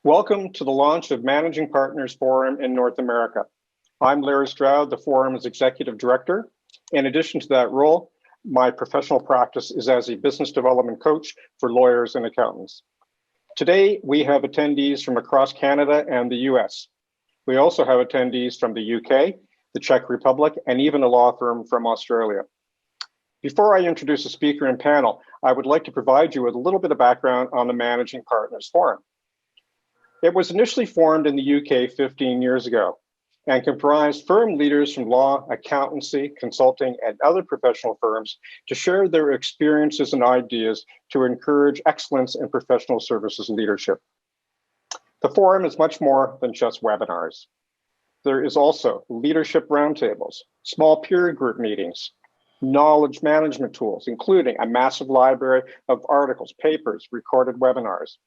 Welcome to the launch of Managing Partners Forum in North America. I'm Larry Stroud, the forum's executive director. In addition to that role, my professional practice is as a business development coach for lawyers and accountants. Today, we have attendees from across Canada and the US. We also have attendees from the UK, the Czech Republic, and even a law firm from Australia. Before I introduce the speaker and panel, I would like to provide you with a little bit of background on the Managing Partners Forum. It was initially formed in the UK 15 years ago and comprised firm leaders from law, accountancy, consulting, and other professional firms to share their experiences and ideas to encourage excellence in professional services leadership. The forum is much more than just webinars. There is also leadership roundtables, small peer group meetings, knowledge management tools, including a massive library of articles, papers, recorded webinars,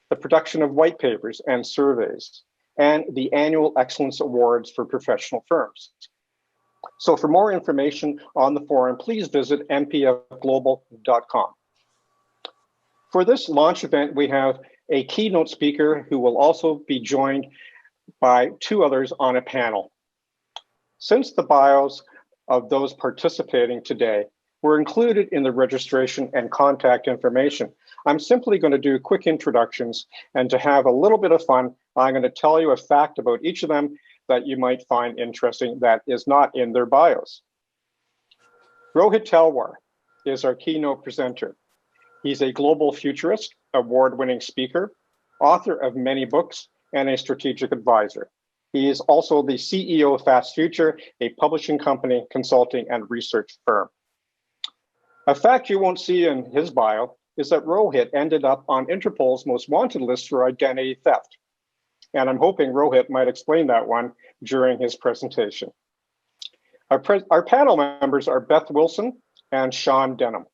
the production of white papers and surveys, and the annual Excellence Awards for professional firms. So for more information on the forum, please visit mpfglobal.com. For this launch event, we have a keynote speaker who will also be joined by two others on a panel. Since the bios of those participating today were included in the registration and contact information, I'm simply going to do quick introductions, and to have a little bit of fun, I'm going to tell you a fact about each of them that you might find interesting that is not in their bios. Rohit Talwar is our keynote presenter. He's a global futurist, award-winning speaker, author of many books, and a strategic advisor. He is also the CEO of Fast Future, a publishing company, consulting, and research firm. A fact you won't see in his bio is that Rohit ended up on Interpol's most wanted list for identity theft. And I'm hoping Rohit might explain that one during his presentation. Our panel members are Beth Wilson and Sean Denham.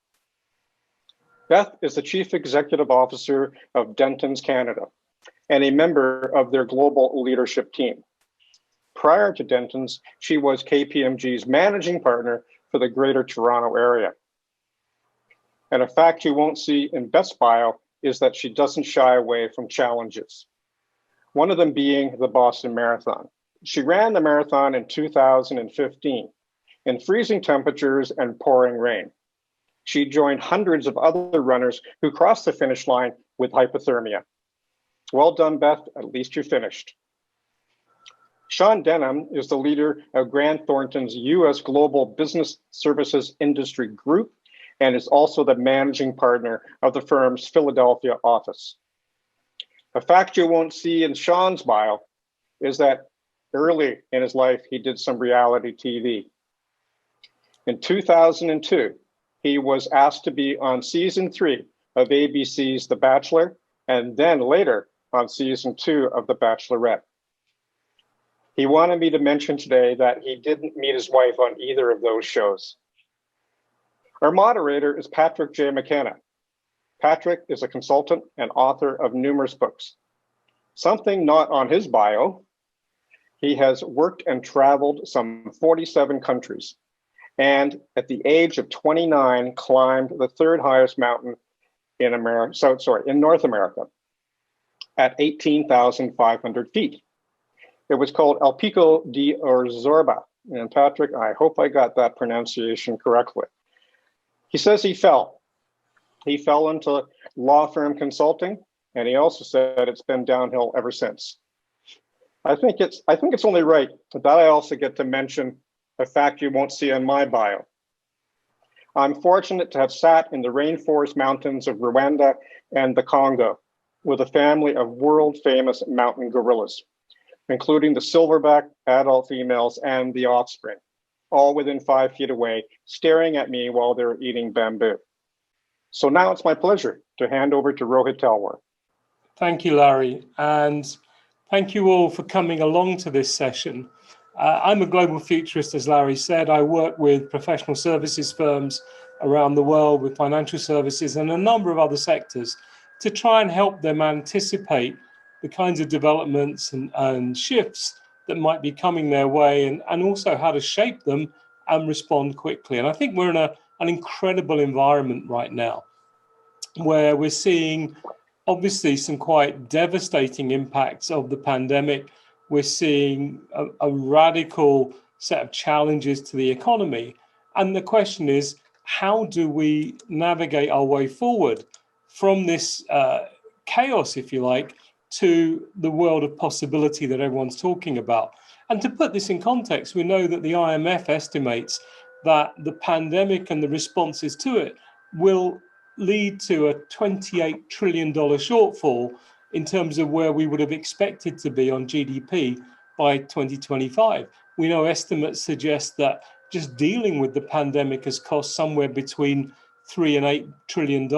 Beth is the Chief Executive Officer of Dentons Canada and a member of their global leadership team. Prior to Dentons, she was KPMG's managing partner for the Greater Toronto area. And a fact you won't see in Beth's bio is that she doesn't shy away from challenges. One of them being the Boston Marathon. She ran the marathon in 2015 in freezing temperatures and pouring rain. She joined hundreds of other runners who crossed the finish line with hypothermia. Well done, Beth, at least you finished. Sean Denham is the leader of Grant Thornton's US Global Business Services Industry Group and is also the managing partner of the firm's Philadelphia office. A fact you won't see in Sean's bio is that early in his life, he did some reality TV. In 2002, he was asked to be on season 3 of ABC's The Bachelor, and then later on season 2 of The Bachelorette. He wanted me to mention today that he didn't meet his wife on either of those shows. Our moderator is Patrick J. McKenna. Patrick is a consultant and author of numerous books. Something not on his bio, he has worked and traveled some 47 countries, and at the age of 29, climbed the third highest mountain in North America at 18,500 feet. It was called El Pico de Orzorba. And Patrick, I hope I got that pronunciation correctly. He says he fell. He fell into law firm consulting, and he also said it's been downhill ever since. I think it's only right that I also get to mention a fact you won't see in my bio. I'm fortunate to have sat in the rainforest mountains of Rwanda and the Congo with a family of world-famous mountain gorillas, including the silverback adult females and the offspring, all within 5 feet away, staring at me while they're eating bamboo. So now it's my pleasure to hand over to Rohit Talwar. Thank you, Larry, and thank you all for coming along to this session. I'm a global futurist, as Larry said. I work with professional services firms around the world with financial services and a number of other sectors to try and help them anticipate the kinds of developments and shifts that might be coming their way, and also how to shape them and respond quickly. And I think we're in an incredible environment right now where we're seeing obviously some quite devastating impacts of the pandemic. We're seeing a radical set of challenges to the economy. And the question is, how do we navigate our way forward from this chaos, if you like, to the world of possibility that everyone's talking about? And to put this in context, we know that the IMF estimates that the pandemic and the responses to it will lead to a $28 trillion shortfall in terms of where we would have expected to be on GDP by 2025. We know estimates suggest that just dealing with the pandemic has cost somewhere between $3 and $8 trillion.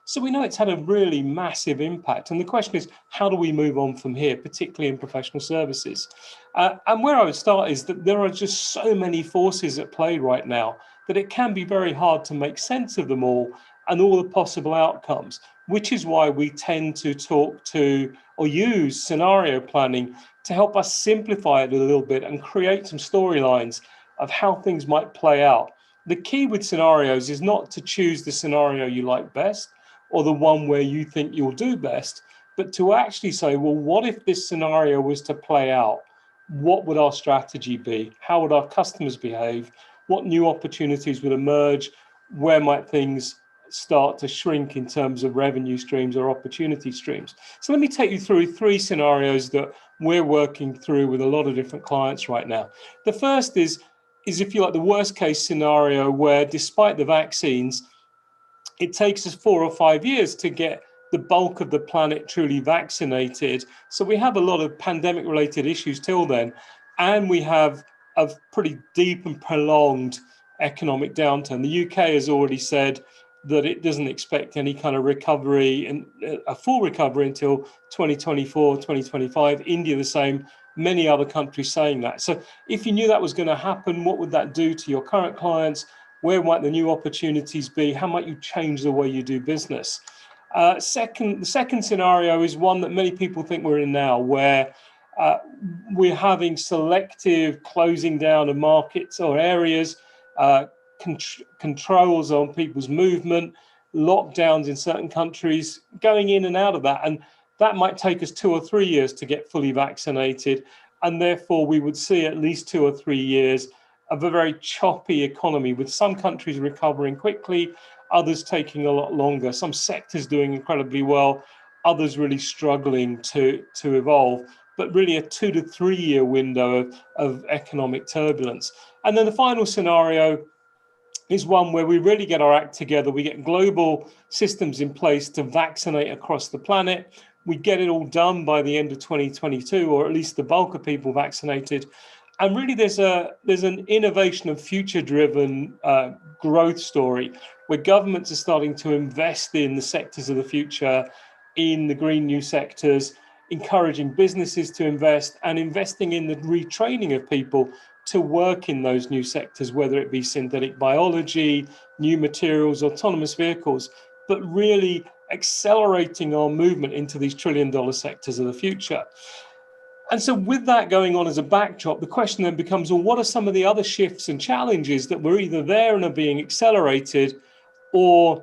So we know it's had a really massive impact. And the question is, how do we move on from here, particularly in professional services? And where I would start is that there are just so many forces at play right now that it can be very hard to make sense of them all and all the possible outcomes, which is why we tend to talk to or use scenario planning to help us simplify it a little bit and create some storylines of how things might play out. The key with scenarios is not to choose the scenario you like best or the one where you think you'll do best, but to actually say, well, what if this scenario was to play out? What would our strategy be? How would our customers behave? What new opportunities would emerge? Where might things start to shrink in terms of revenue streams or opportunity streams? So let me take you through three scenarios that we're working through with a lot of different clients right now. The first is if you like, the worst case scenario where despite the vaccines, it takes us 4 or 5 years to get the bulk of the planet truly vaccinated. So we have a lot of pandemic related issues till then, and we have a pretty deep and prolonged economic downturn. The UK has already said that it doesn't expect any kind of recovery and a full recovery until 2024, 2025. India the same, many other countries saying that. So if you knew that was going to happen, what would that do to your current clients? Where might the new opportunities be? How might you change the way you do business? The second scenario is one that many people think we're in now, where we're having selective closing down of markets or areas, controls on people's movement, lockdowns in certain countries, going in and out of that. And that might take us 2 or 3 years to get fully vaccinated. And therefore, we would see at least 2 or 3 years of a very choppy economy, with some countries recovering quickly, others taking a lot longer, some sectors doing incredibly well, others really struggling to evolve, but really a 2 to 3 year window of economic turbulence. And then the final scenario is one where we really get our act together. We get global systems in place to vaccinate across the planet. We get it all done by the end of 2022, or at least the bulk of people vaccinated. And really, there's an innovation of future-driven growth story where governments are starting to invest in the sectors of the future, in the green new sectors, encouraging businesses to invest and investing in the retraining of people to work in those new sectors, whether it be synthetic biology, new materials, autonomous vehicles, but really accelerating our movement into these trillion-dollar sectors of the future. And so with that going on as a backdrop, the question then becomes, well, what are some of the other shifts and challenges that were either there and are being accelerated, or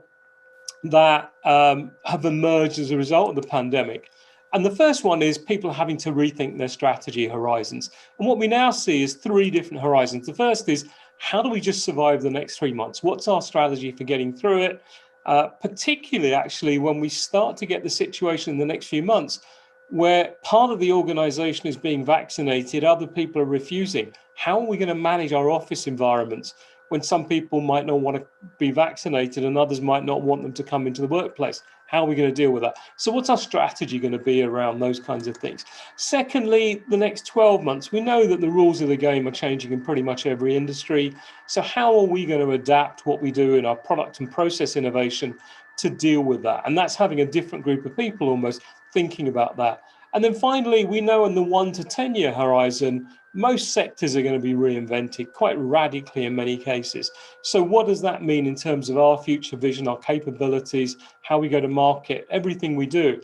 that have emerged as a result of the pandemic? And the first one is people having to rethink their strategy horizons. And what we now see is 3 different horizons. The first is, how do we just survive the next 3 months? What's our strategy for getting through it? Particularly, actually, when we start to get the situation in the next few months where part of the organization is being vaccinated, other people are refusing. How are we going to manage our office environments when some people might not want to be vaccinated and others might not want them to come into the workplace? How are we going to deal with that? So what's our strategy going to be around those kinds of things? Secondly, the next 12 months, we know that the rules of the game are changing in pretty much every industry. So how are we going to adapt what we do in our product and process innovation to deal with that? And that's having a different group of people almost thinking about that. And then finally, we know in the 1 to 10 year horizon, most sectors are going to be reinvented quite radically in many cases. So what does that mean in terms of our future vision, our capabilities, how we go to market, everything we do?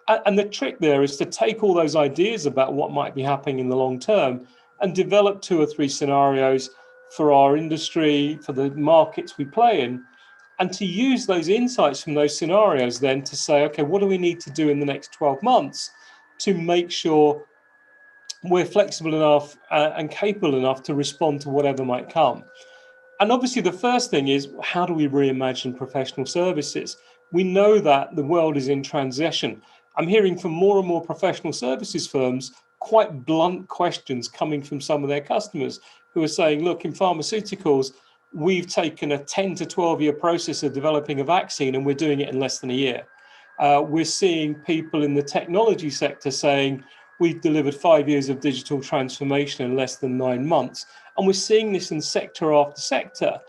And the trick there is to take all those ideas about what might be happening in the long term and develop 2 or 3 scenarios for our industry, for the markets we play in, and to use those insights from those scenarios then to say, okay, what do we need to do in the next 12 months to make sure we're flexible enough and capable enough to respond to whatever might come. And obviously the first thing is, how do we reimagine professional services? We know that the world is in transition. I'm hearing from more and more professional services firms quite blunt questions coming from some of their customers who are saying, look, in pharmaceuticals, we've taken a 10 to 12 year process of developing a vaccine and we're doing it in less than a year. We're seeing people in the technology sector saying, we've delivered 5 years of digital transformation in less than 9 months. And we're seeing this in sector after sector.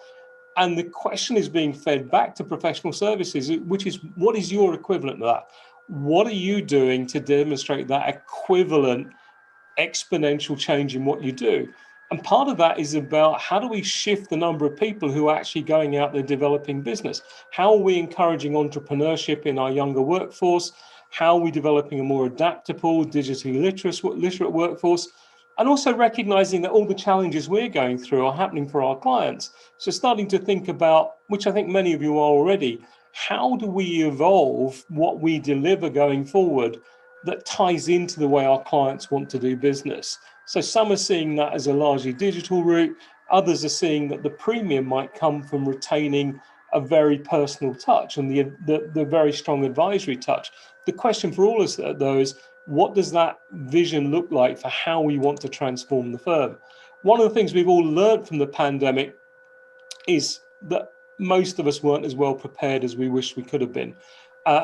And the question is being fed back to professional services, which is, what is your equivalent of that? What are you doing to demonstrate that equivalent exponential change in what you do? And part of that is about, how do we shift the number of people who are actually going out there developing business? How are we encouraging entrepreneurship in our younger workforce? How are we developing a more adaptable, digitally literate workforce? And also recognizing that all the challenges we're going through are happening for our clients. So starting to think about, which I think many of you are already, how do we evolve what we deliver going forward that ties into the way our clients want to do business? So some are seeing that as a largely digital route. Others are seeing that the premium might come from retaining a very personal touch and the very strong advisory touch. The question for all of us, though, is, what does that vision look like for how we want to transform the firm? One of the things we've all learned from the pandemic is that most of us weren't as well prepared as we wish we could have been.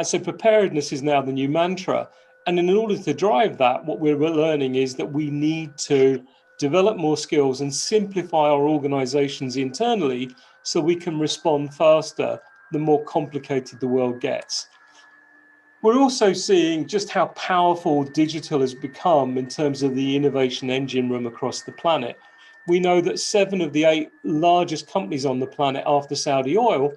So preparedness is now the new mantra. And in order to drive that, what we're learning is that we need to develop more skills and simplify our organizations internally so we can respond faster the more complicated the world gets. We're also seeing just how powerful digital has become in terms of the innovation engine room across the planet. We know that 7 of the 8 largest companies on the planet after Saudi oil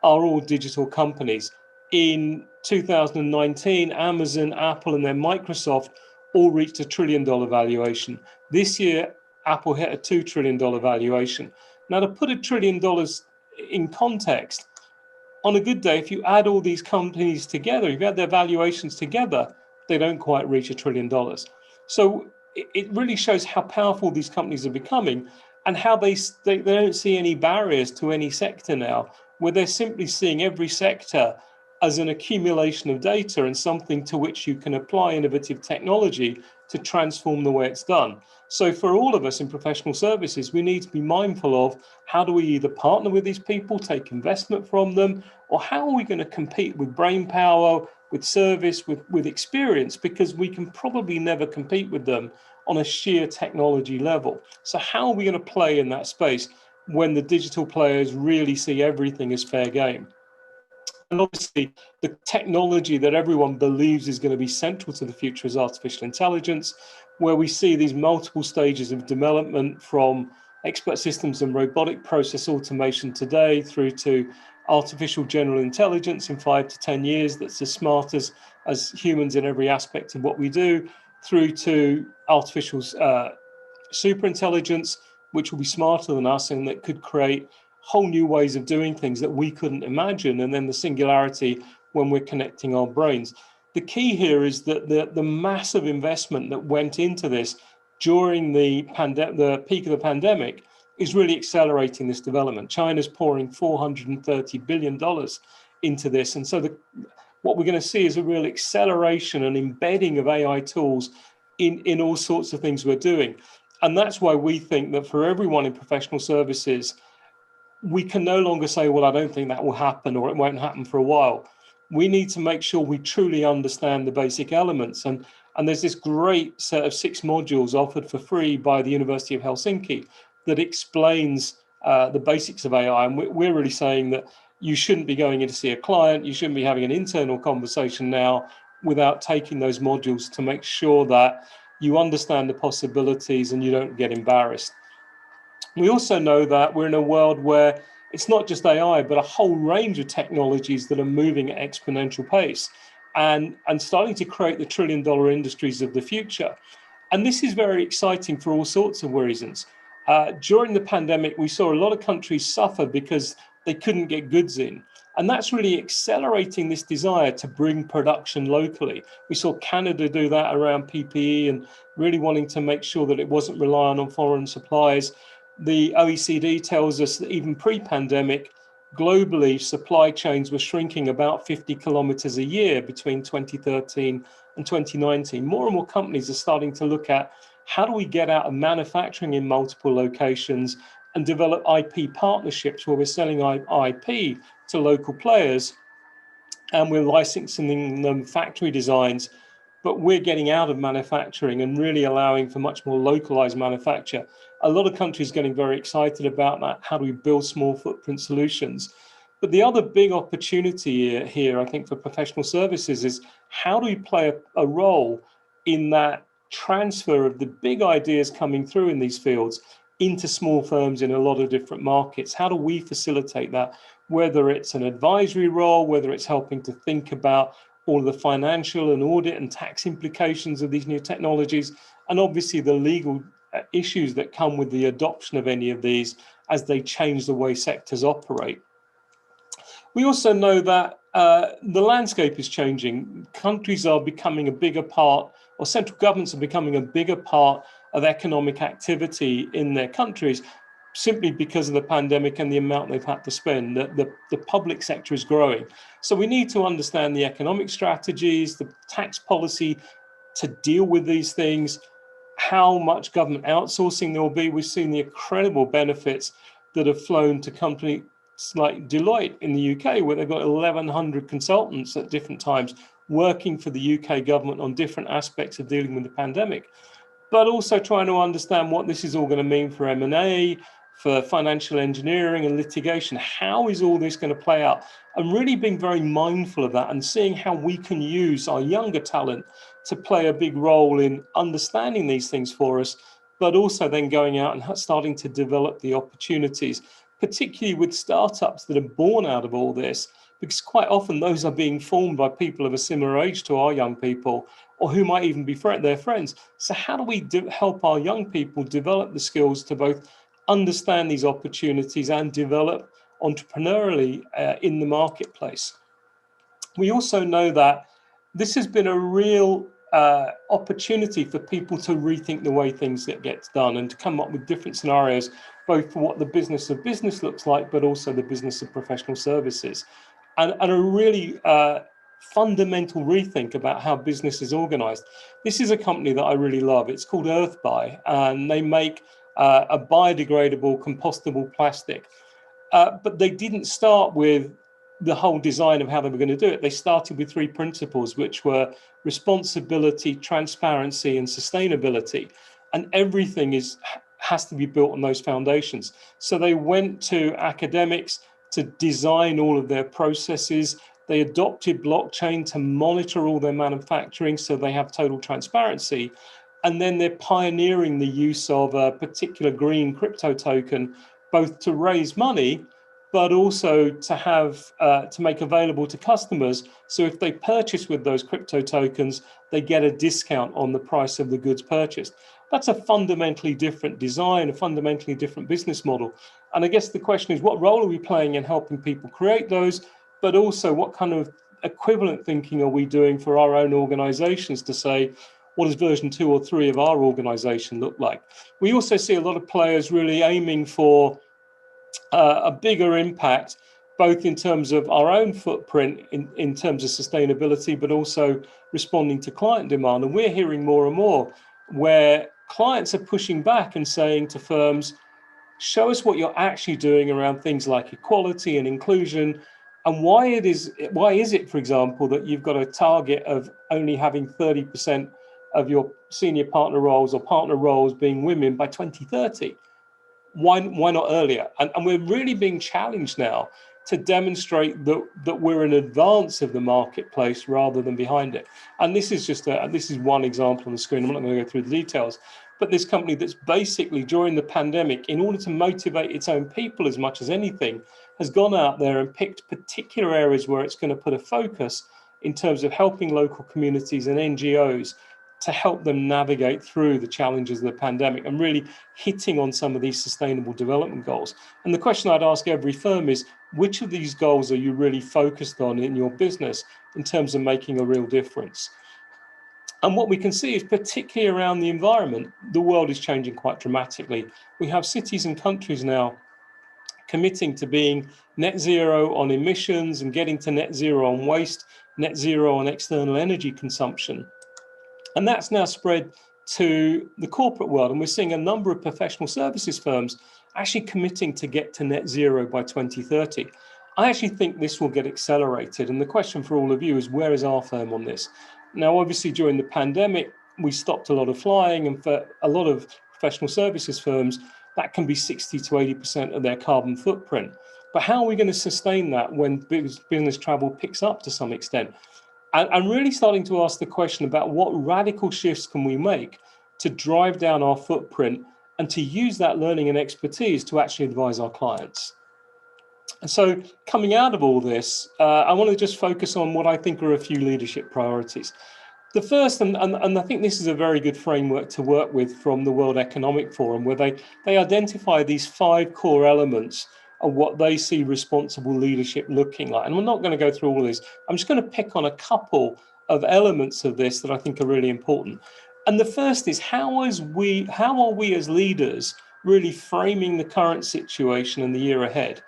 are all digital companies. In 2019, Amazon, Apple, and then Microsoft all reached $1 trillion valuation. This year, Apple hit a $2 trillion valuation. Now, to put $1 trillion in context, on a good day, if you add all these companies together, if you add their valuations together, they don't quite reach $1 trillion. So it really shows how powerful these companies are becoming and how they don't see any barriers to any sector now, where they're simply seeing every sector as an accumulation of data and something to which you can apply innovative technology to transform the way it's done. So for all of us in professional services, we need to be mindful of, how do we either partner with these people, take investment from them, or how are we going to compete with brain power, with service, with experience, because we can probably never compete with them on a sheer technology level. So how are we going to play in that space when the digital players really see everything as fair game? And obviously, the technology that everyone believes is going to be central to the future is artificial intelligence, where we see these multiple stages of development, from expert systems and robotic process automation today through to artificial general intelligence in 5 to 10 years that's as smart as humans in every aspect of what we do, through to artificial super intelligence, which will be smarter than us and that could create whole new ways of doing things that we couldn't imagine. And then the singularity when we're connecting our brains. The key here is that the massive investment that went into this during the peak of the pandemic is really accelerating this development. China's pouring $430 billion into this. And so what we're going to see is a real acceleration and embedding of AI tools in all sorts of things we're doing. And that's why we think that for everyone in professional services, we can no longer say, well, I don't think that will happen, or it won't happen for a while. We need to make sure we truly understand the basic elements. And there's this great set of 6 modules offered for free by the University of Helsinki that explains the basics of AI. And we're really saying that you shouldn't be going in to see a client, you shouldn't be having an internal conversation now without taking those modules to make sure that you understand the possibilities and you don't get embarrassed. We also know that we're in a world where it's not just AI, but a whole range of technologies that are moving at exponential pace and starting to create the $1 trillion industries of the future. And this is very exciting for all sorts of reasons. During the pandemic, we saw a lot of countries suffer because they couldn't get goods in. And that's really accelerating this desire to bring production locally. We saw Canada do that around PPE and really wanting to make sure that it wasn't relying on foreign supplies. The OECD tells us that even pre-pandemic, globally, supply chains were shrinking about 50 kilometers a year between 2013 and 2019. More and more companies are starting to look at how do we get out of manufacturing in multiple locations and develop IP partnerships where we're selling IP to local players and we're licensing them factory designs, but we're getting out of manufacturing and really allowing for much more localized manufacture. A lot of countries are getting very excited about that. How do we build small footprint solutions? But the other big opportunity here, I think, for professional services is how do we play a role in that transfer of the big ideas coming through in these fields into small firms in a lot of different markets? How do we facilitate that? Whether it's an advisory role, whether it's helping to think about all of the financial and audit and tax implications of these new technologies, and obviously the legal issues that come with the adoption of any of these as they change the way sectors operate. We also know that the landscape is changing. Countries are becoming a bigger part, or central governments are becoming a bigger part of economic activity in their countries, simply because of the pandemic and the amount they've had to spend. The public sector is growing. So we need to understand the economic strategies, the tax policy to deal with these things, how much government outsourcing there will be. We've seen the incredible benefits that have flown to companies like Deloitte in the UK, where they've got 1,100 consultants at different times working for the UK government on different aspects of dealing with the pandemic, but also trying to understand what this is all going to mean for M&A, for financial engineering and litigation. How is all this going to play out? And really being very mindful of that and seeing how we can use our younger talent to play a big role in understanding these things for us, but also then going out and starting to develop the opportunities, particularly with startups that are born out of all this, because quite often those are being formed by people of a similar age to our young people, or who might even be their friends. So how do we help our young people develop the skills to both understand these opportunities and develop entrepreneurially in the marketplace? We also know that this has been a real opportunity for people to rethink the way things get done and to come up with different scenarios, both for what the business of business looks like, but also the business of professional services. And a really fundamental rethink about how business is organized. This is a company that I really love. It's called Earthbuy, and they make a biodegradable, compostable plastic. But they didn't start with the whole design of how they were going to do it. They started with 3 principles, which were responsibility, transparency, and sustainability. And everything has to be built on those foundations. So they went to academics to design all of their processes. They adopted blockchain to monitor all their manufacturing so they have total transparency. And then they're pioneering the use of a particular green crypto token, both to raise money, but also to have to make available to customers. So if they purchase with those crypto tokens, they get a discount on the price of the goods purchased. That's a fundamentally different design, a fundamentally different business model. And I guess the question is, what role are we playing in helping people create those? But also, what kind of equivalent thinking are we doing for our own organizations to say, what does version 2 or 3 of our organization look like? We also see a lot of players really aiming for a bigger impact, both in terms of our own footprint in terms of sustainability, but also responding to client demand. And we're hearing more and more where clients are pushing back and saying to firms, show us what you're actually doing around things like equality and inclusion. And why is it, for example, that you've got a target of only having 30% of your senior partner roles or partner roles being women by 2030? Why not earlier? And we're really being challenged now to demonstrate that we're in advance of the marketplace rather than behind it. And this is this is one example on the screen. I'm not going to go through the details, but this company that's basically during the pandemic, in order to motivate its own people as much as anything, has gone out there and picked particular areas where it's going to put a focus in terms of helping local communities and NGOs to help them navigate through the challenges of the pandemic and really hitting on some of these sustainable development goals. And the question I'd ask every firm is, which of these goals are you really focused on in your business in terms of making a real difference? And what we can see is, particularly around the environment, the world is changing quite dramatically. We have cities and countries now committing to being net zero on emissions and getting to net zero on waste, net zero on external energy consumption. And that's now spread to the corporate world. And we're seeing a number of professional services firms actually committing to get to net zero by 2030. I actually think this will get accelerated. And the question for all of you is, where is our firm on this? Now, obviously, during the pandemic, we stopped a lot of flying. And for a lot of professional services firms, that can be 60 to 80% of their carbon footprint. But how are we going to sustain that when business travel picks up to some extent? And really starting to ask the question about what radical shifts can we make to drive down our footprint and to use that learning and expertise to actually advise our clients. And so coming out of all this, I want to just focus on what I think are a few leadership priorities. The first, and I think this is a very good framework to work with from the World Economic Forum, where they identify these 5 core elements of what they see responsible leadership looking like. And we're not going to go through all of this. I'm just going to pick on a couple of elements of this that I think are really important. And the first is, how are we as leaders really framing the current situation and the year ahead?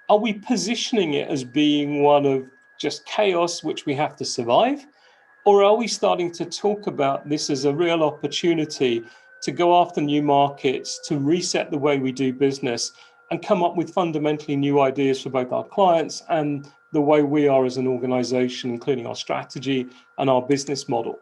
Are we positioning it as being one of just chaos, which we have to survive? Or are we starting to talk about this as a real opportunity to go after new markets, to reset the way we do business, and come up with fundamentally new ideas for both our clients and the way we are as an organization, including our strategy and our business model?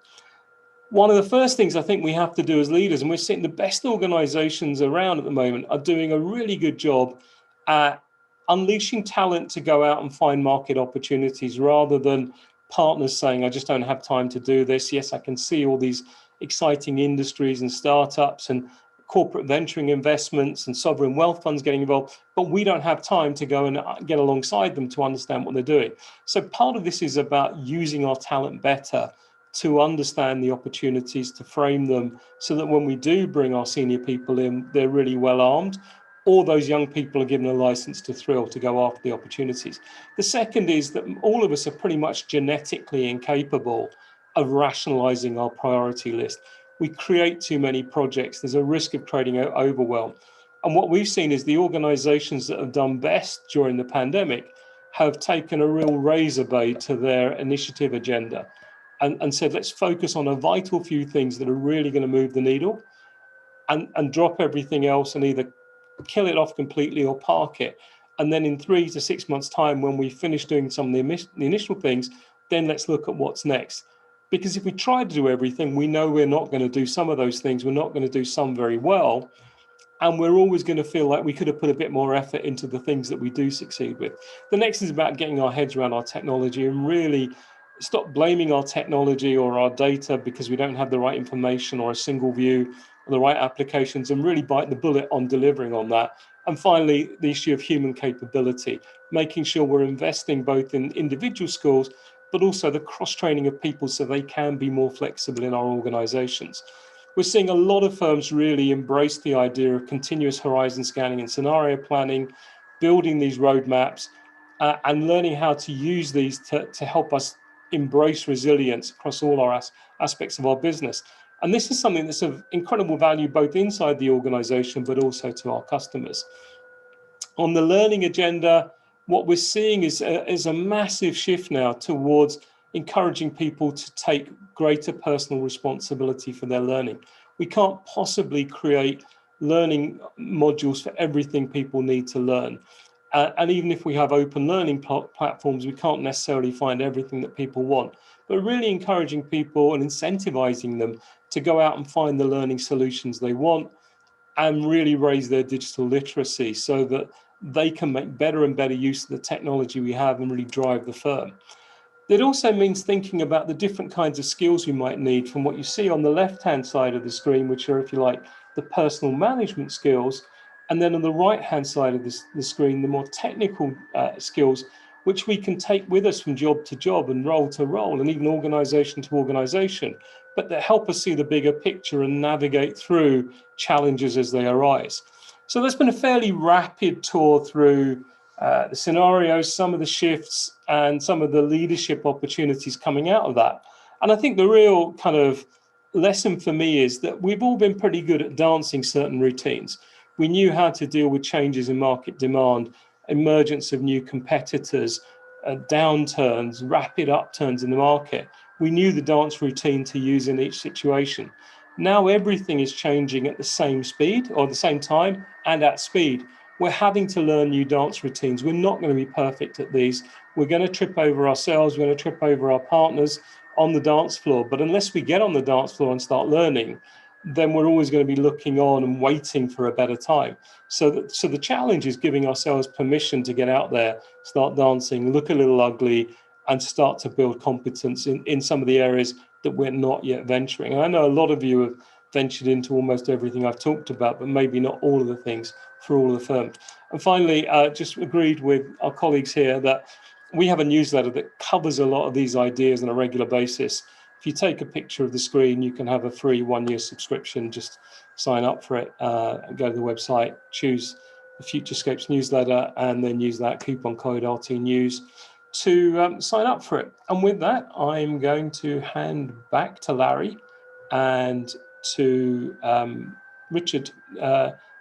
One of the first things I think we have to do as leaders, and we're seeing the best organizations around at the moment are doing a really good job at unleashing talent to go out and find market opportunities, rather than partners saying, I just don't have time to do this. Yes, I can see all these exciting industries and startups and corporate venturing investments and sovereign wealth funds getting involved, but we don't have time to go and get alongside them to understand what they're doing. So part of this is about using our talent better to understand the opportunities, to frame them so that when we do bring our senior people in, they're really well armed, or those young people are given a license to thrill to go after the opportunities. The second is that all of us are pretty much genetically incapable of rationalizing our priority list. We create too many projects. There's a risk of creating overwhelm. And what we've seen is the organizations that have done best during the pandemic have taken a real razor blade to their initiative agenda and said, let's focus on a vital few things that are really going to move the needle, and drop everything else and either kill it off completely or park it. And then in 3 to 6 months' time, when we finish doing some of the initial things, then let's look at what's next. Because if we try to do everything, we know we're not going to do some of those things. We're not going to do some very well. And we're always going to feel like we could have put a bit more effort into the things that we do succeed with. The next is about getting our heads around our technology and really stop blaming our technology or our data because we don't have the right information or a single view or the right applications, and really bite the bullet on delivering on that. And finally, the issue of human capability, making sure we're investing both in individual skills, but also the cross-training of people so they can be more flexible in our organizations. We're seeing a lot of firms really embrace the idea of continuous horizon scanning and scenario planning, building these roadmaps, and learning how to use these to help us embrace resilience across all our aspects of our business. And this is something that's of incredible value both inside the organization, but also to our customers. On the learning agenda, what we're seeing is a massive shift now towards encouraging people to take greater personal responsibility for their learning. We can't possibly create learning modules for everything people need to learn. And even if we have open learning platforms, we can't necessarily find everything that people want. But really encouraging people and incentivizing them to go out and find the learning solutions they want and really raise their digital literacy so that they can make better and better use of the technology we have and really drive the firm. It also means thinking about the different kinds of skills we might need from what you see on the left-hand side of the screen, which are, if you like, the personal management skills, and then on the right-hand side of the screen, the more technical skills, which we can take with us from job to job and role to role and even organization to organization, but that help us see the bigger picture and navigate through challenges as they arise. So there's been a fairly rapid tour through the scenarios, some of the shifts, and some of the leadership opportunities coming out of that. And I think the real kind of lesson for me is that we've all been pretty good at dancing certain routines. We knew how to deal with changes in market demand, emergence of new competitors, downturns, rapid upturns in the market. We knew the dance routine to use in each situation. Now everything is changing at the same speed or the same time and at speed. We're having to learn new dance routines. We're not going to be perfect at these. We're going to trip over ourselves. We're going to trip over our partners on the dance floor. But unless we get on the dance floor and start learning, then we're always going to be looking on and waiting for a better time. So the challenge is giving ourselves permission to get out there, start dancing, look a little ugly, and start to build competence in some of the areas that we're not yet venturing. And I know a lot of you have ventured into almost everything I've talked about, but maybe not all of the things for all of the firms. And finally, just agreed with our colleagues here that we have a newsletter that covers a lot of these ideas on a regular basis. If you take a picture of the screen, you can have a free 1-year subscription. Just sign up for it, and go to the website, choose the Futurescapes newsletter, and then use that coupon code RTNews to sign up for it. And with that, I'm going to hand back to Larry and to Richard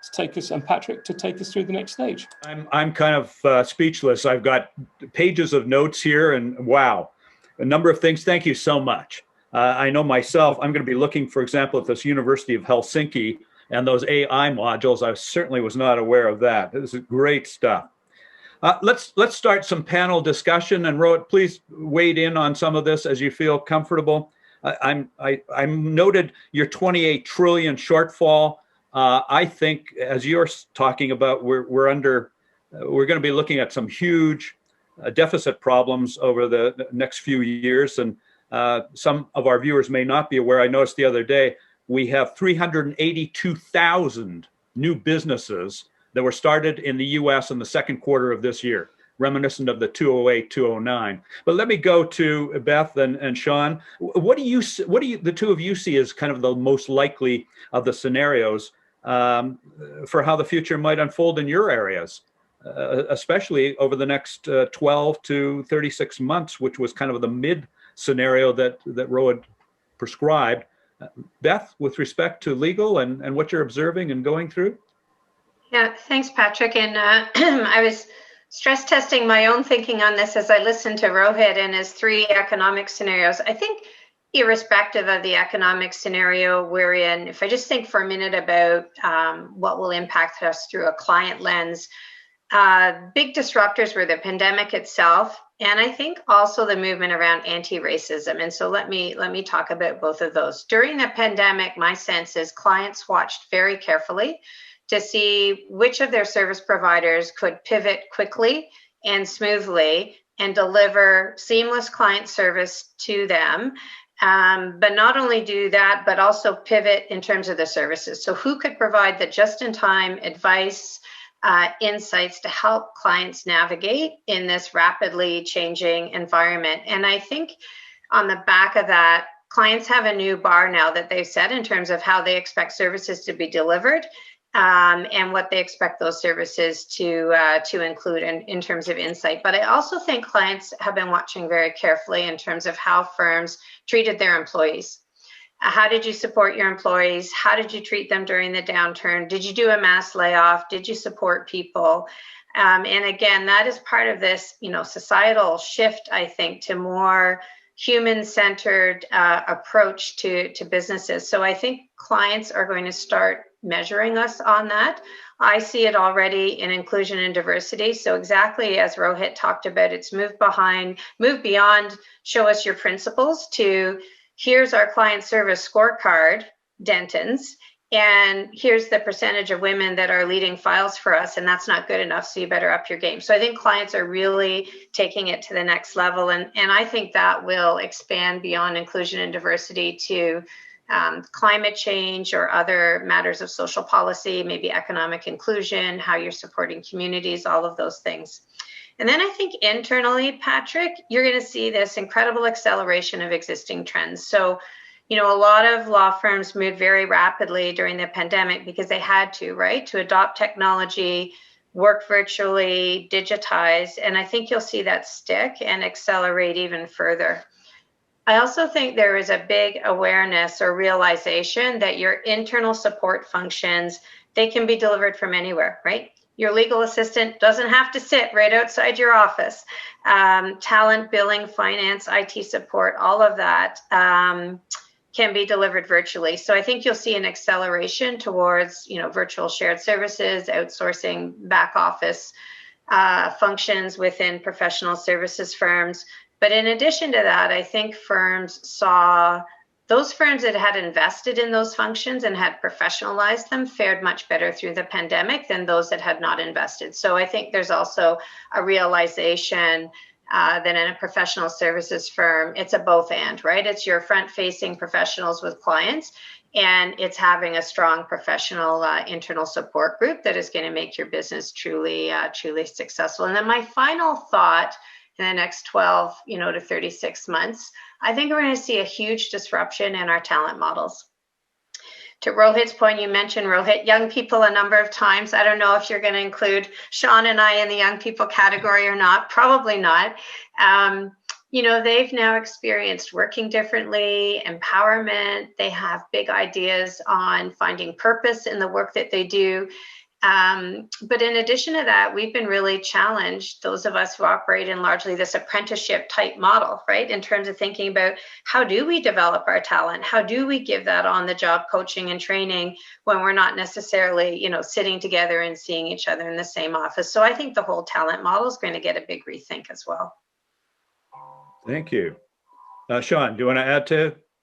to take us, and Patrick to take us through the next stage. I'm kind of speechless. I've got pages of notes here, and wow, a number of things. Thank you so much. I know myself, I'm going to be looking, for example, at this University of Helsinki and those AI modules. I certainly was not aware of that. This is great stuff. Let's start some panel discussion, and Rohit, please wade in on some of this as you feel comfortable. I'm noted your 28 trillion shortfall. I think, as you're talking about, we're going to be looking at some huge deficit problems over the next few years, and some of our viewers may not be aware. I noticed the other day we have 382,000 new businesses that were started in the U.S. in the second quarter of this year, reminiscent of the 208, 209. But let me go to Beth and Sean. What do the two of you see as kind of the most likely of the scenarios for how the future might unfold in your areas, especially over the next 12 to 36 months, which was kind of the mid scenario that Rohit prescribed. Beth, with respect to legal and what you're observing and going through? Yeah, thanks, Patrick. And I was stress testing my own thinking on this as I listened to Rohit and his 3 economic scenarios. I think irrespective of the economic scenario we're in, if I just think for a minute about what will impact us through a client lens, big disruptors were the pandemic itself, and I think also the movement around anti-racism. And so let me talk about both of those. During the pandemic, my sense is clients watched very carefully to see which of their service providers could pivot quickly and smoothly and deliver seamless client service to them. But not only do that, but also pivot in terms of the services. So who could provide the just-in-time advice, insights to help clients navigate in this rapidly changing environment? And I think on the back of that, clients have a new bar now that they've set in terms of how they expect services to be delivered. And what they expect those services to include in terms of insight. But I also think clients have been watching very carefully in terms of how firms treated their employees. How did you support your employees? How did you treat them during the downturn? Did you do a mass layoff? Did you support people? And again, that is part of this, societal shift, I think, to more human-centered approach to businesses. So I think clients are going to start measuring us on that. I see it already in inclusion and diversity. So exactly as Rohit talked about, it's move beyond show us your principles to here's our client service scorecard, Dentons, and here's the percentage of women that are leading files for us, and that's not good enough, so you better up your game. So I think clients are really taking it to the next level, and I think that will expand beyond inclusion and diversity to climate change or other matters of social policy, maybe economic inclusion, how you're supporting communities, all of those things. And then I think internally, Patrick, you're going to see this incredible acceleration of existing trends. So, a lot of law firms moved very rapidly during the pandemic because they had to, right, to adopt technology, work virtually, digitize, and I think you'll see that stick and accelerate even further. I also think there is a big awareness or realization that your internal support functions, they can be delivered from anywhere, right? Your legal assistant doesn't have to sit right outside your office. Talent, billing, finance, IT support, all of that can be delivered virtually. So I think you'll see an acceleration towards, virtual shared services, outsourcing back office functions within professional services firms. But in addition to that, I think firms saw those firms that had invested in those functions and had professionalized them fared much better through the pandemic than those that had not invested. So I think there's also a realization that in a professional services firm, it's a both and, right? It's your front-facing professionals with clients, and it's having a strong professional internal support group that is going to make your business truly successful. And then my final thought, in the next 12, to 36 months, I think we're going to see a huge disruption in our talent models. To Rohit's point, you mentioned, Rohit, young people a number of times. I don't know if you're going to include Sean and I in the young people category or not. Probably not. They've now experienced working differently, empowerment. They have big ideas on finding purpose in the work that they do. But in addition to that, we've been really challenged, those of us who operate in largely this apprenticeship type model, right? In terms of thinking about how do we develop our talent? How do we give that on the job coaching and training when we're not necessarily, sitting together and seeing each other in the same office? So I think the whole talent model is going to get a big rethink as well. Thank you. Sean, do you want to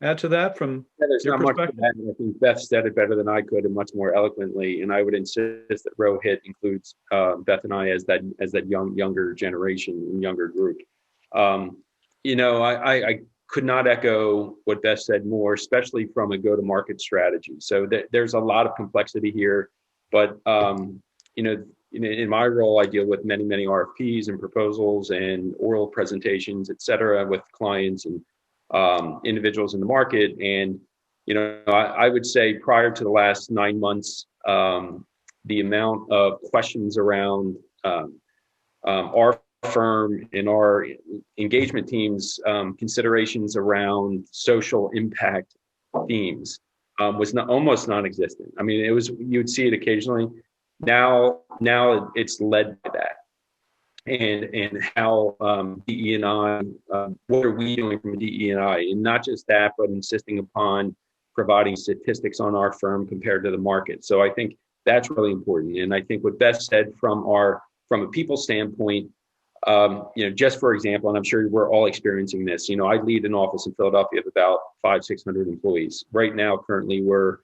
add to that from there's your not much to perspective? add. I think Beth said it better than I could and much more eloquently. And I would insist that Rohit includes Beth and I as that younger generation and younger group. I could not echo what Beth said more, especially from a go-to-market strategy. So there's a lot of complexity here, but in my role, I deal with many RFPs and proposals and oral presentations, et cetera, with clients and individuals in the market. And, I would say prior to the last 9 months, the amount of questions around our firm and our engagement teams, considerations around social impact themes was almost non-existent. I mean, you would see it occasionally. Now it's led by that. And how DE&I, what are we doing from DE&I? And not just that, but insisting upon providing statistics on our firm compared to the market. So I think that's really important. And I think what Beth said from a people standpoint, just for example, and I'm sure we're all experiencing this, I lead an office in Philadelphia of about 500-600 employees. Right now, currently, we're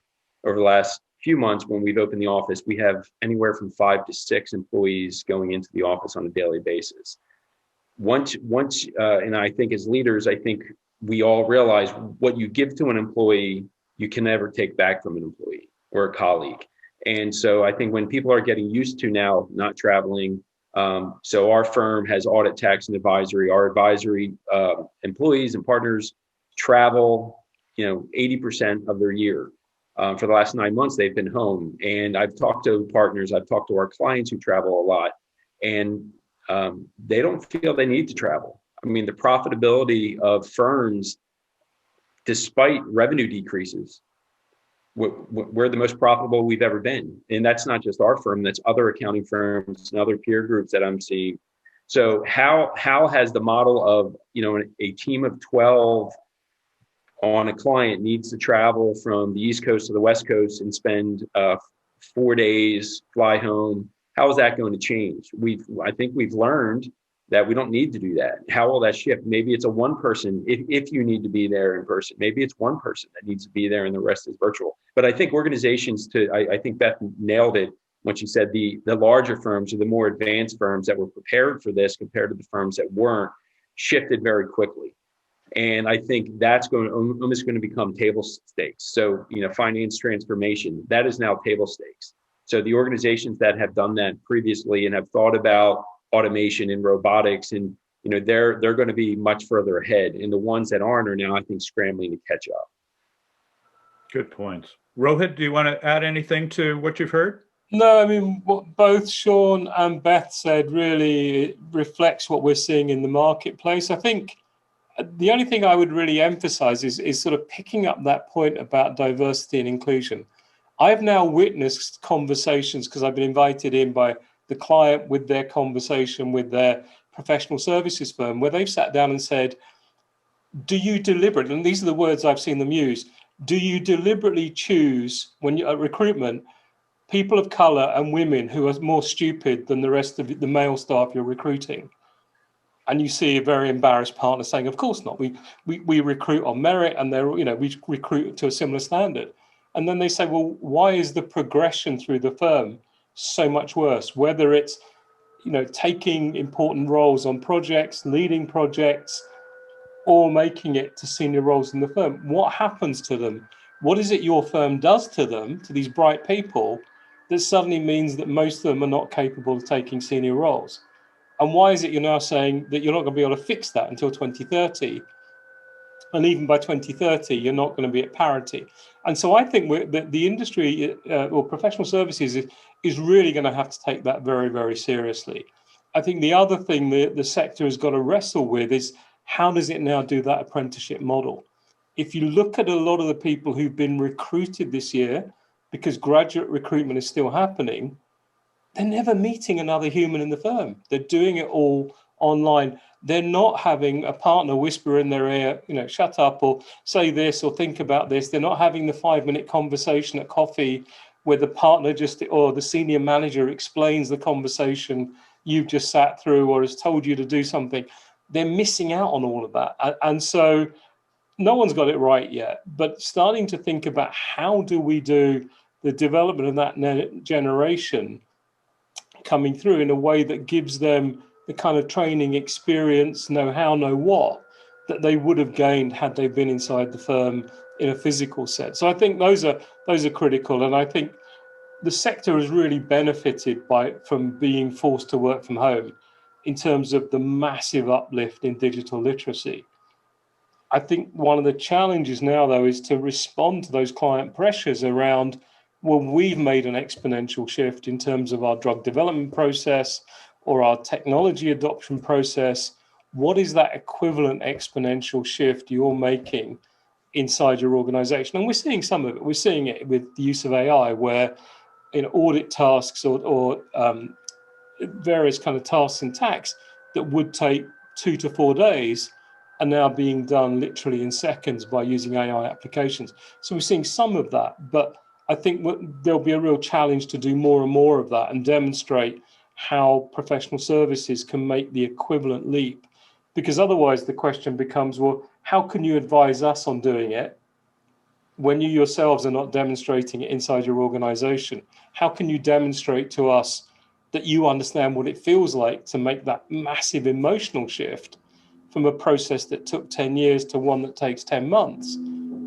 over the last few months when we've opened the office, we have anywhere from 5 to 6 employees going into the office on a daily basis. Once, and I think as leaders, I think we all realize what you give to an employee, you can never take back from an employee or a colleague. And so I think when people are getting used to now not traveling, so our firm has audit, tax, and advisory. Our advisory employees and partners travel, 80% of their year. For the last 9 months, they've been home. And I've talked to partners, I've talked to our clients who travel a lot, and they don't feel they need to travel. I mean, the profitability of firms, despite revenue decreases, we're the most profitable we've ever been. And that's not just our firm, that's other accounting firms and other peer groups that I'm seeing. So how has the model of, a team of 12 on a client needs to travel from the East Coast to the West Coast and spend 4 days, fly home, how is that going to change? I think we've learned that we don't need to do that. How will that shift? Maybe it's a one person, if you need to be there in person. Maybe it's one person that needs to be there and the rest is virtual. But I think organizations I think Beth nailed it when she said the larger firms or the more advanced firms that were prepared for this compared to the firms that weren't, shifted very quickly. And I think that's almost going to become table stakes. So, finance transformation, that is now table stakes. So the organizations that have done that previously and have thought about automation and robotics, and they're going to be much further ahead. And the ones that aren't are now, I think, scrambling to catch up. Good points. Rohit, do you want to add anything to what you've heard? No, I mean, what both Sean and Beth said really reflects what we're seeing in the marketplace. I think the only thing I would really emphasize is sort of picking up that point about diversity and inclusion. I've now witnessed conversations, because I've been invited in by the client with their conversation with their professional services firm, where they've sat down and said, do you deliberately, and these are the words I've seen them use, do you deliberately choose, when you're at recruitment, people of color and women who are more stupid than the rest of the male staff you're recruiting? And you see a very embarrassed partner saying, of course not. We recruit on merit, and we recruit to a similar standard. And then they say, well, why is the progression through the firm so much worse? Whether it's, taking important roles on projects, leading projects, or making it to senior roles in the firm. What happens to them? What is it your firm does to them, to these bright people, that suddenly means that most of them are not capable of taking senior roles? And why is it you're now saying that you're not going to be able to fix that until 2030? And even by 2030, you're not going to be at parity. And so I think the industry or professional services is really going to have to take that very, very seriously. I think the other thing the sector has got to wrestle with is, how does it now do that apprenticeship model? If you look at a lot of the people who've been recruited this year, because graduate recruitment is still happening, they're never meeting another human in the firm. They're doing it all online. They're not having a partner whisper in their ear, shut up, or say this, or think about this. They're not having the 5-minute conversation at coffee where the partner or the senior manager explains the conversation you've just sat through or has told you to do something. They're missing out on all of that. And so no one's got it right yet, but starting to think about how do we do the development of that generation coming through in a way that gives them the kind of training, experience, know-how, know-what that they would have gained had they been inside the firm in a physical sense. So I think those are critical, and I think the sector has really benefited from being forced to work from home in terms of the massive uplift in digital literacy. I think one of the challenges now, though, is to respond to those client pressures around, well, we've made an exponential shift in terms of our drug development process or our technology adoption process. What is that equivalent exponential shift you're making inside your organization? And we're seeing some of it. We're seeing it with the use of AI, where in audit tasks or various kind of tasks in tax that would take 2 to 4 days are now being done literally in seconds by using AI applications. So we're seeing some of that, but I think there'll be a real challenge to do more and more of that and demonstrate how professional services can make the equivalent leap. Because otherwise the question becomes, well, how can you advise us on doing it when you yourselves are not demonstrating it inside your organization? How can you demonstrate to us that you understand what it feels like to make that massive emotional shift from a process that took 10 years to one that takes 10 months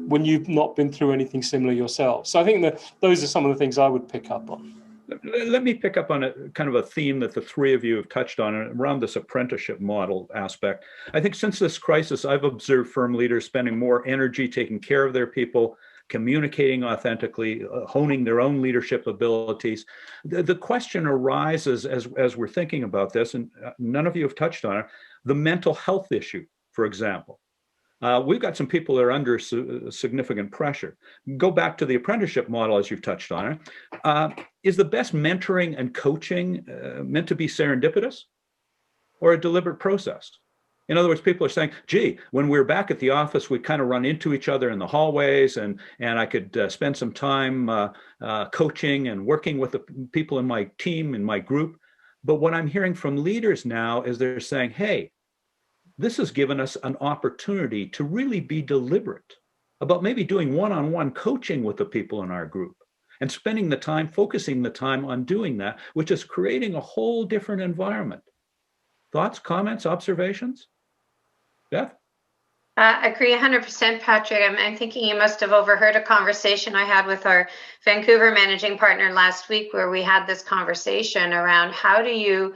when you've not been through anything similar yourself? So I think that those are some of the things I would pick up on. Let me pick up on a kind of a theme that the three of you have touched on around this apprenticeship model aspect. I think since this crisis, I've observed firm leaders spending more energy taking care of their people, communicating authentically, honing their own leadership abilities. The question arises as we're thinking about this, and none of you have touched on it, the mental health issue, for example. We've got some people that are under significant pressure. Go back to the apprenticeship model, as you've touched on it. Is the best mentoring and coaching meant to be serendipitous or a deliberate process? In other words, people are saying, gee, when we're back at the office, we kind of run into each other in the hallways, and I could spend some time coaching and working with the people in my team, in my group. But what I'm hearing from leaders now is they're saying, hey, this has given us an opportunity to really be deliberate about maybe doing one-on-one coaching with the people in our group and spending the time, focusing the time on doing that, which is creating a whole different environment. Thoughts, comments, observations? Beth? Agree 100%, Patrick. I'm thinking you must have overheard a conversation I had with our Vancouver managing partner last week, where we had this conversation around how do you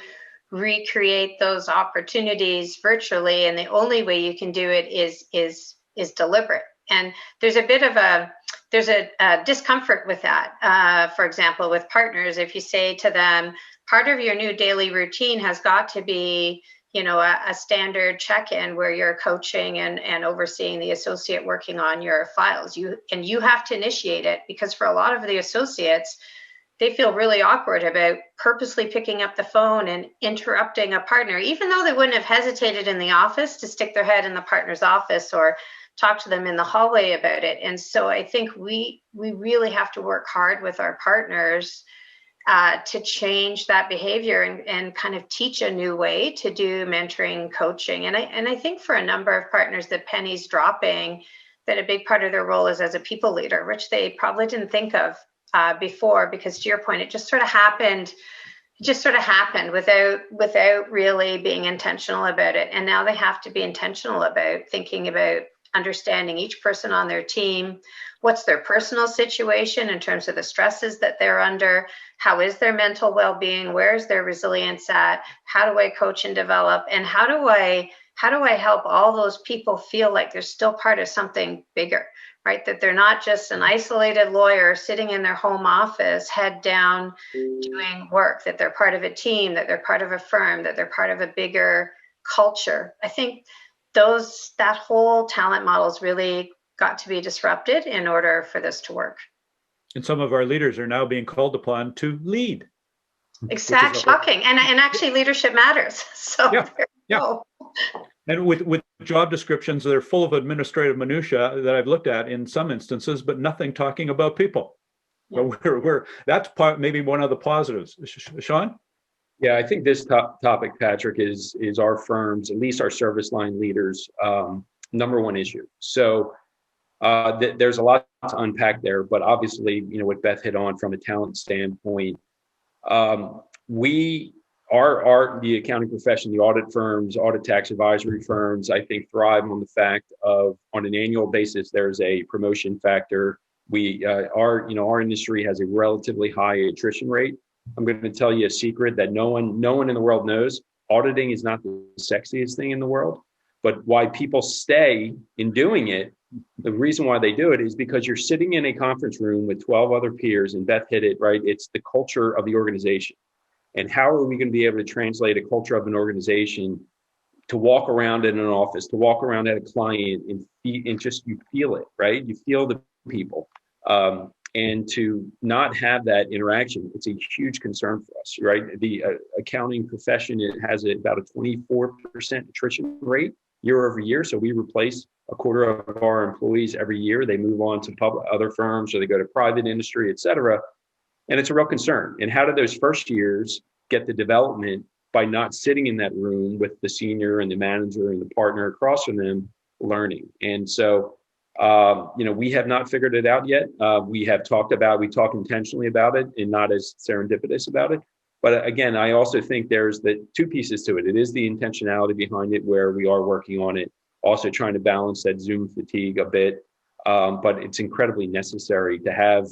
recreate those opportunities virtually, and the only way you can do it is deliberate. And there's a bit of a there's a discomfort with that. For example, with partners, if you say to them, part of your new daily routine has got to be, a standard check-in where you're coaching and overseeing the associate working on your files. You have to initiate it, because for a lot of the associates, they feel really awkward about purposely picking up the phone and interrupting a partner, even though they wouldn't have hesitated in the office to stick their head in the partner's office or talk to them in the hallway about it. And so I think we really have to work hard with our partners to change that behavior and kind of teach a new way to do mentoring, coaching. And I think for a number of partners, the penny's dropping, that a big part of their role is as a people leader, which they probably didn't think of before, because to your point, it just sort of happened. It just sort of happened without really being intentional about it. And now they have to be intentional about thinking about understanding each person on their team. What's their personal situation in terms of the stresses that they're under? How is their mental well-being? Where is their resilience at? How do I coach and develop? And how do I help all those people feel like they're still part of something bigger, right? That they're not just an isolated lawyer sitting in their home office, head down, doing work, that they're part of a team, that they're part of a firm, that they're part of a bigger culture. I think that whole talent model's really got to be disrupted in order for this to work. And some of our leaders are now being called upon to lead. Exactly. Shocking. And actually leadership matters. So yeah. And with job descriptions that are full of administrative minutia that I've looked at in some instances, but nothing talking about people. Yeah. But that's maybe one of the positives. Sean? Yeah, I think this topic, Patrick, is our firm's, at least our service line leaders, number one issue. So there's a lot to unpack there, but obviously, what Beth hit on from a talent standpoint, the accounting profession, the audit firms, audit tax advisory firms, I think thrive on the fact of, on an annual basis, there's a promotion factor. Our industry has a relatively high attrition rate. I'm going to tell you a secret that no one in the world knows. Auditing is not the sexiest thing in the world, but why people stay in doing it, the reason why they do it is because you're sitting in a conference room with 12 other peers, and Beth hit it, right? It's the culture of the organization. And how are we going to be able to translate a culture of an organization to walk around in an office, to walk around at a client and just, you feel it, right? You feel the people. And to not have that interaction, it's a huge concern for us, right? The accounting profession, it has about a 24% attrition rate year over year. So we replace a quarter of our employees every year. They move on to other firms, or they go to private industry, et cetera. And it's a real concern. And how do those first years get the development by not sitting in that room with the senior and the manager and the partner across from them learning? And so, we have not figured it out yet. We talk intentionally about it and not as serendipitous about it. But again, I also think there's the two pieces to it. It is the intentionality behind it, where we are working on it, also trying to balance that Zoom fatigue a bit. But it's incredibly necessary to have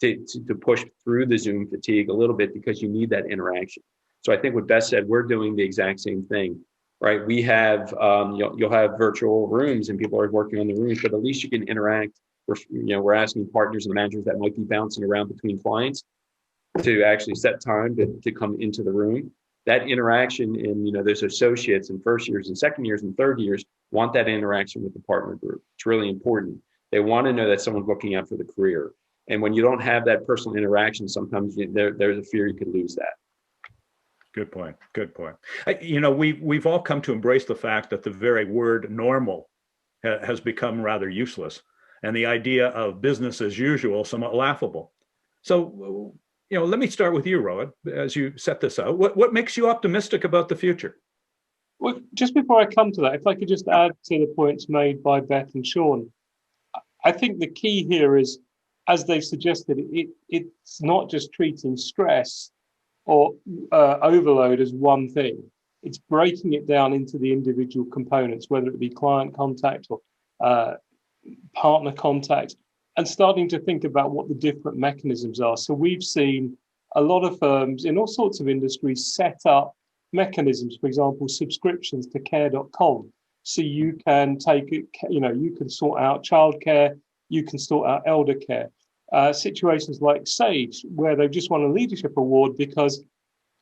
to push through the Zoom fatigue a little bit, because you need that interaction. So I think what Beth said, we're doing the exact same thing, right? We have, you'll have virtual rooms and people are working on the rooms, but at least you can interact. We're asking partners and managers that might be bouncing around between clients to actually set time to come into the room. That interaction, and those associates in first years and second years and third years want that interaction with the partner group. It's really important. They want to know that someone's looking out for the career. And when you don't have that personal interaction, sometimes there's a fear you could lose that. Good point. We've all come to embrace the fact that the very word normal has become rather useless, and the idea of business as usual somewhat laughable. So, let me start with you, Rohit, as you set this out. What makes you optimistic about the future? Well, just before I come to that, if I could just add to the points made by Beth and Sean, I think the key here is, as they've suggested, it's not just treating stress or overload as one thing. It's breaking it down into the individual components, whether it be client contact or partner contact, and starting to think about what the different mechanisms are. So we've seen a lot of firms in all sorts of industries set up mechanisms, for example, subscriptions to care.com. So you can you can sort out childcare you can sort out elder care. Situations like Sage, where they've just won a leadership award because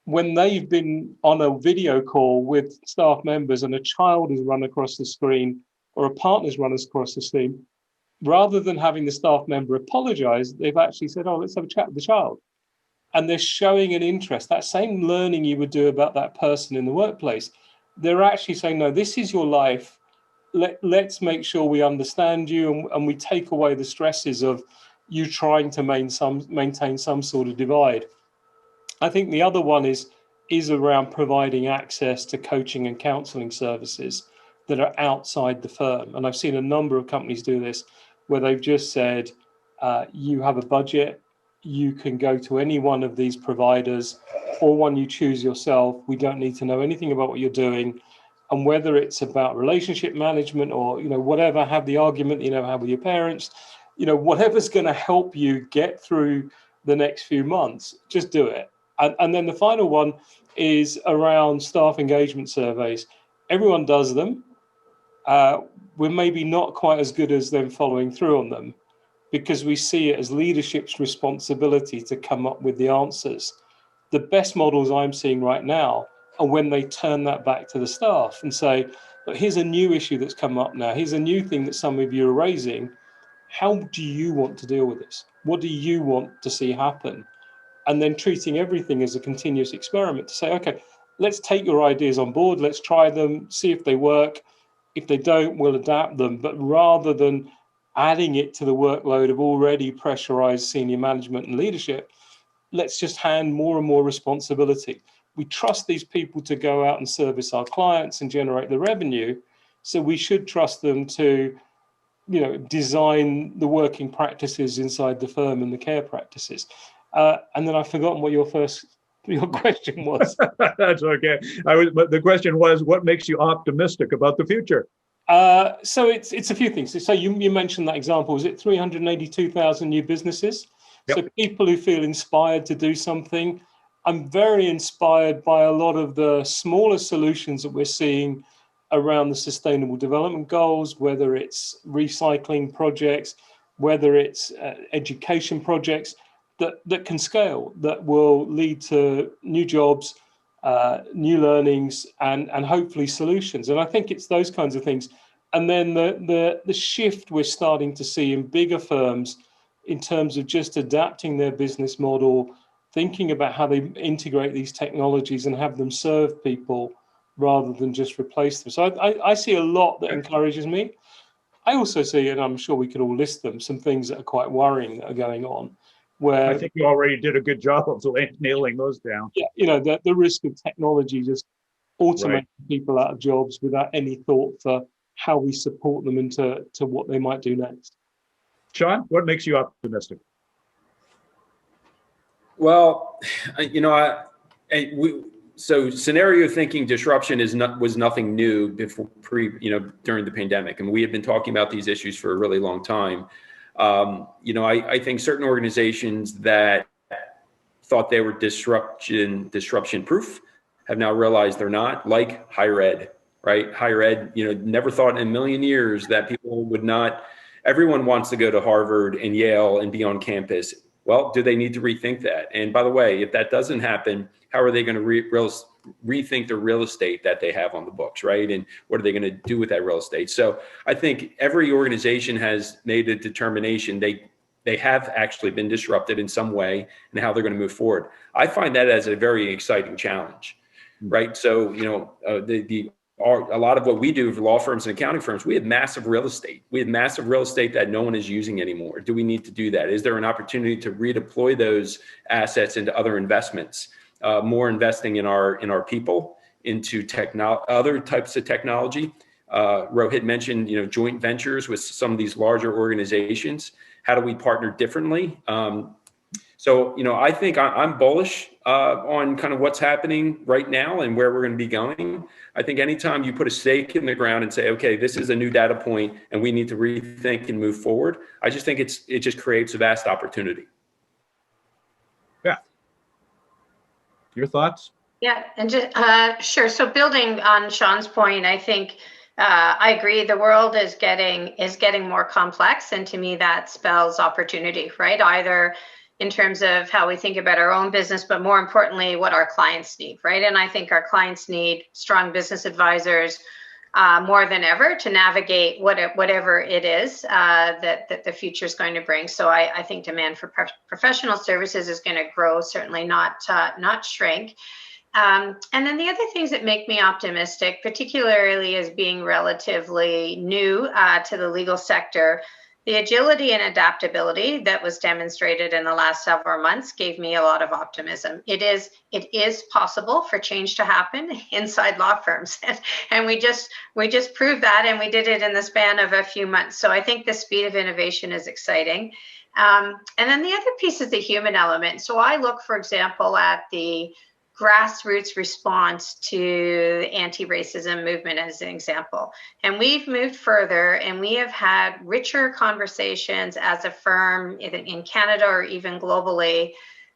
when they've been on a video call with staff members and a child has run across the screen or a partner's run across the screen, rather than having the staff member apologize, they've actually said, oh, let's have a chat with the child. And they're showing an interest, that same learning you would do about that person in the workplace. They're actually saying, no, this is your life. Let's make sure we understand you and we take away the stresses of you trying to maintain some sort of divide. I think the other one is around providing access to coaching and counseling services that are outside the firm. And I've seen a number of companies do this where they've just said, you have a budget, you can go to any one of these providers or one you choose yourself. We don't need to know anything about what you're doing. And whether it's about relationship management or, whatever, have the argument, have with your parents, whatever's going to help you get through the next few months, just do it. And then the final one is around staff engagement surveys. Everyone does them. We're maybe not quite as good as them following through on them because we see it as leadership's responsibility to come up with the answers. The best models I'm seeing right now are when they turn that back to the staff and say, look, here's a new issue that's come up now. Here's a new thing that some of you are raising. How do you want to deal with this? What do you want to see happen? And then treating everything as a continuous experiment to say, okay, let's take your ideas on board. Let's try them, see if they work. If they don't, we'll adapt them. But rather than adding it to the workload of already pressurized senior management and leadership, let's just hand more and more responsibility. We trust these people to go out and service our clients and generate the revenue. So we should trust them to, design the working practices inside the firm and the care practices. And then I've forgotten what your question was. That's okay. But the question was, what makes you optimistic about the future? So it's a few things. So you mentioned that example. Was it 382,000 new businesses? Yep. So people who feel inspired to do something. I'm very inspired by a lot of the smaller solutions that we're seeing around the Sustainable Development Goals, whether it's recycling projects, whether it's education projects that can scale, that will lead to new jobs, new learnings, and hopefully solutions. And I think it's those kinds of things. And then the shift we're starting to see in bigger firms in terms of just adapting their business model, thinking about how they integrate these technologies and have them serve people rather than just replace them. So I see a lot that encourages me. I also see, and I'm sure we could all list them, some things that are quite worrying that are going on. Where I think you already did a good job of nailing those down. Yeah, the risk of technology just automating people out of jobs without any thought for how we support them into what they might do next. Sean, what makes you optimistic? Well, so scenario thinking disruption was nothing new before during the pandemic, and we had been talking about these issues for a really long time. I think certain organizations that thought they were disruption proof have now realized they're not, like higher ed, right? Higher ed, never thought in a million years that people would not, everyone wants to go to Harvard and Yale and be on campus. Well, do they need to rethink that? And by the way, if that doesn't happen, how are they going to rethink the real estate that they have on the books, right? And what are they going to do with that real estate? So I think every organization has made a determination. They have actually been disrupted in some way and how they're going to move forward. I find that as a very exciting challenge, right? So, a lot of what we do for law firms and accounting firms, we have massive real estate. We have massive real estate that no one is using anymore. Do we need to do that? Is there an opportunity to redeploy those assets into other investments? More investing in our people, into other types of technology. Rohit mentioned, joint ventures with some of these larger organizations. How do we partner differently? So, I think I'm bullish on kind of what's happening right now and where we're going to be going. I think anytime you put a stake in the ground and say, okay, this is a new data point and we need to rethink and move forward, I just think it just creates a vast opportunity. Yeah. Your thoughts? Yeah, and just sure. So building on Sean's point, I think I agree. The world is getting more complex, and to me, that spells opportunity, right? Either in terms of how we think about our own business, but more importantly, what our clients need, right? And I think our clients need strong business advisors more than ever to navigate whatever it is that the future is going to bring. So I think demand for professional services is going to grow, certainly not shrink. And then the other things that make me optimistic, particularly as being relatively new to the legal sector, the agility and adaptability that was demonstrated in the last several months gave me a lot of optimism. It is possible for change to happen inside law firms, and we just proved that, and we did it in the span of a few months. So I think the speed of innovation is exciting. And then the other piece is the human element. So I look, for example, at the grassroots response to the anti-racism movement as an example. And we've moved further, and we have had richer conversations as a firm in Canada or even globally